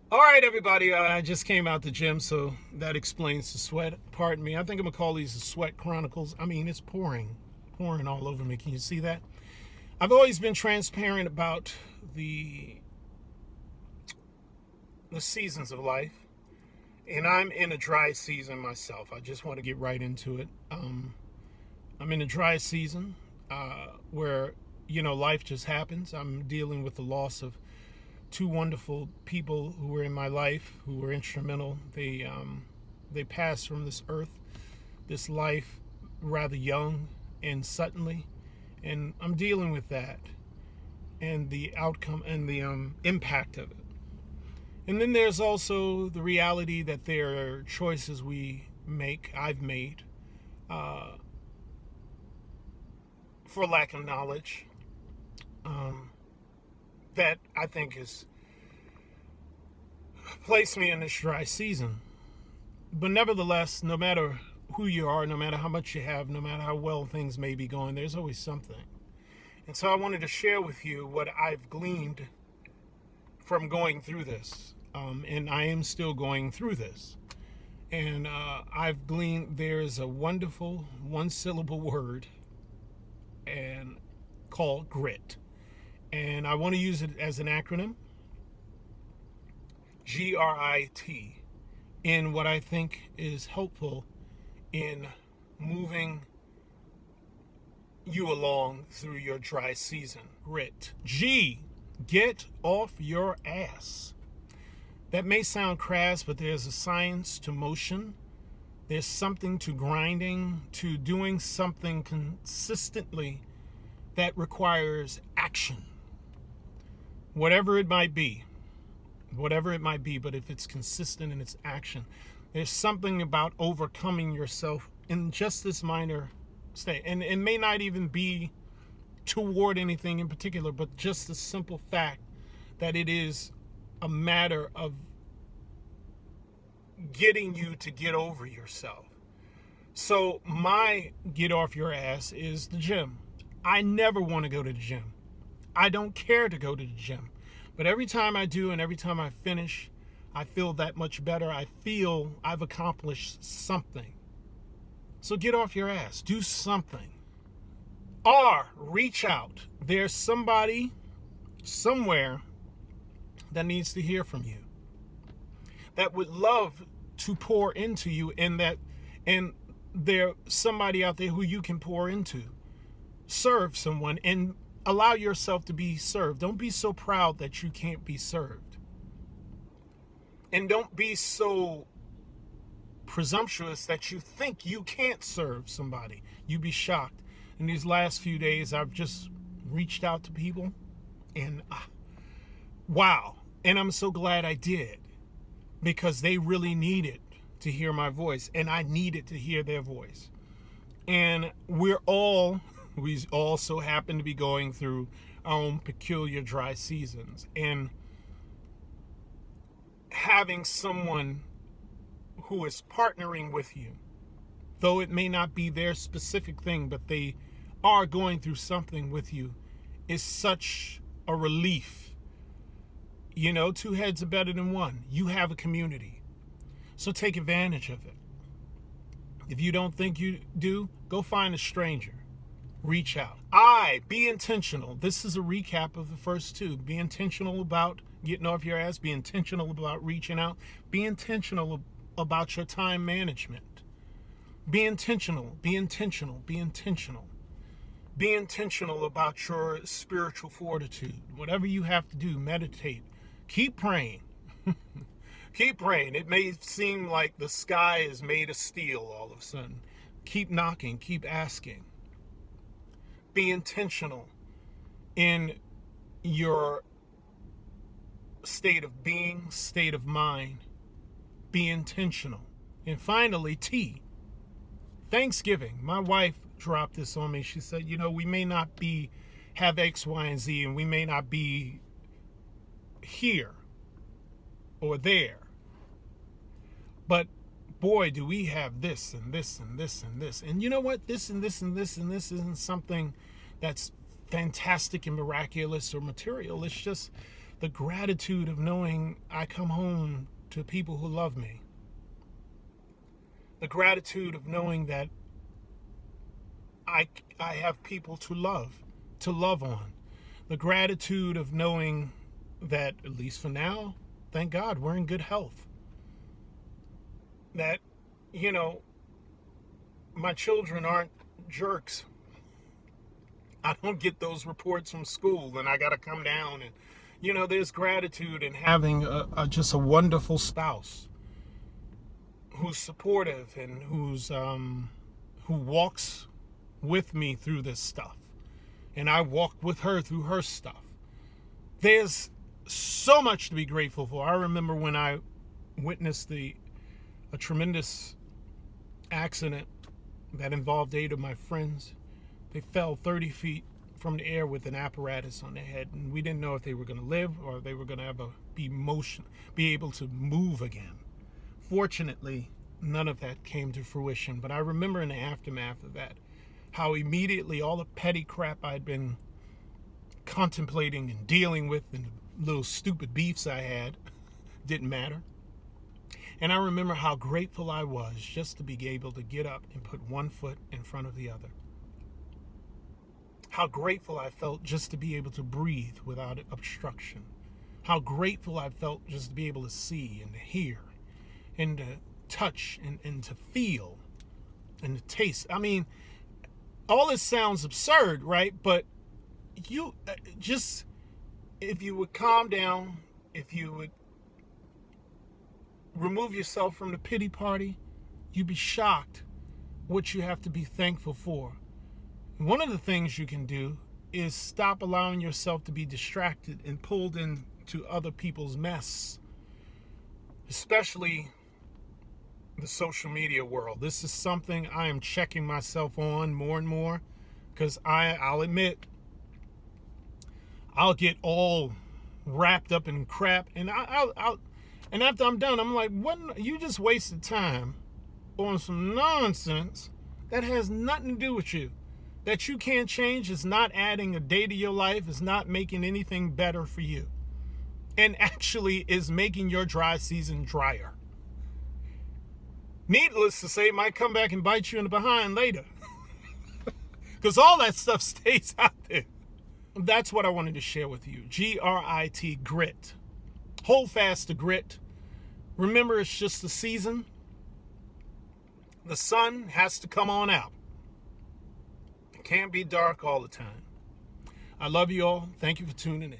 All right, everybody. I just came out the gym, so that explains the sweat. Pardon me. I think I'm gonna call these the Sweat Chronicles. I mean, it's pouring all over me. Can you see that? I've always been transparent about the the seasons of life, and I'm in a dry season myself. I just want to get right into it. I'm in a dry season where life just happens. I'm dealing with the loss of two wonderful people who were in my life, who were instrumental. They passed from this earth, this life, rather young and suddenly, and I'm dealing with that and the outcome and the impact of it. And then there's also the reality that there are choices I've made, uh, for lack of knowledge, um, that I think has placed me in this dry season. But nevertheless, no matter who you are, no matter how much you have, no matter how well things may be going, there's always something. And so I wanted to share with you what I've gleaned from going through this. And I am still going through this. And I've gleaned there's a wonderful one syllable word and called grit. And I want to use it as an acronym, G.R.I.T, in what I think is helpful in moving you along through your dry season. Grit. G, get off your ass. That may sound crass, but there's a science to motion. There's something to grinding, to doing something consistently that requires action. Whatever it might be, but if it's consistent in its action, there's something about overcoming yourself in just this minor state. And it may not even be toward anything in particular, but just the simple fact that it is a matter of getting you to get over yourself. So my get off your ass is the gym. I never want to go to the gym. I don't care to go to the gym. But every time I do and every time I finish, I feel that much better. I feel I've accomplished something. So get off your ass. Do something. R, reach out. There's somebody somewhere that needs to hear from you, that would love to pour into you, and there's somebody out there who you can pour into. Serve someone and allow yourself to be served. Don't be so proud that you can't be served. And don't be so presumptuous that you think you can't serve somebody. You'd be shocked. In these last few days, I've just reached out to people, and wow. And I'm so glad I did, because they really needed to hear my voice, and I needed to hear their voice. And we all so happen to be going through our own peculiar dry seasons. And having someone who is partnering with you, though it may not be their specific thing, but they are going through something with you, is such a relief. Two heads are better than one. You have a community. So take advantage of it. If you don't think you do, go find a stranger. Reach out. Be intentional. This is a recap of the first two. Be intentional about getting off your ass. Be intentional about reaching out. Be intentional about your time management. Be intentional. Be intentional. Be intentional. Be intentional about your spiritual fortitude. Whatever you have to do, meditate. Keep praying. Keep praying. It may seem like the sky is made of steel all of a sudden. Keep knocking. Keep asking. Be intentional in your state of being, state of mind. Be intentional. And finally, T, Thanksgiving. My wife dropped this on me. She said, we may not have X, Y, and Z, and we may not be here or there, but boy, do we have this and this and this and this. And you know what? This and this and this and this isn't something that's fantastic and miraculous or material. It's just The gratitude of knowing I come home to people who love me. The gratitude of knowing that I have people to love on. The gratitude of knowing that, at least for now, thank God, we're in good health. That, you know, my children aren't jerks. I don't get those reports from school and I got to come down. And, you know, there's gratitude in having just a wonderful spouse who's supportive and who walks with me through this stuff. And I walk with her through her stuff. There's so much to be grateful for. I remember when I witnessed a tremendous accident that involved 8 of my friends. They fell 30 feet from the air with an apparatus on their head, and we didn't know if they were going to live or they were going to ever be able to move again. Fortunately, none of that came to fruition, but I remember in the aftermath of that, how immediately all the petty crap I'd been contemplating and dealing with and the little stupid beefs I had didn't matter. And I remember how grateful I was just to be able to get up and put one foot in front of the other. How grateful I felt just to be able to breathe without obstruction. How grateful I felt just to be able to see and to hear and to touch and to feel and to taste. I mean, all this sounds absurd, right? But you just, if you would calm down, if you would remove yourself from the pity party, you'd be shocked what you have to be thankful for. One of the things you can do is stop allowing yourself to be distracted and pulled into other people's mess, especially the social media world. This is something I am checking myself on more and more, because I'll admit, I'll get all wrapped up in crap, and and after I'm done, I'm like, what? You just wasted time on some nonsense that has nothing to do with you, that you can't change. Is not adding a day to your life, is not making anything better for you, and actually is making your dry season drier. Needless to say, it might come back and bite you in the behind later, because all that stuff stays out there. That's what I wanted to share with you. G.R.I.T, grit. Hold fast to grit. Remember, it's just the season. The sun has to come on out. It can't be dark all the time. I love you all. Thank you for tuning in.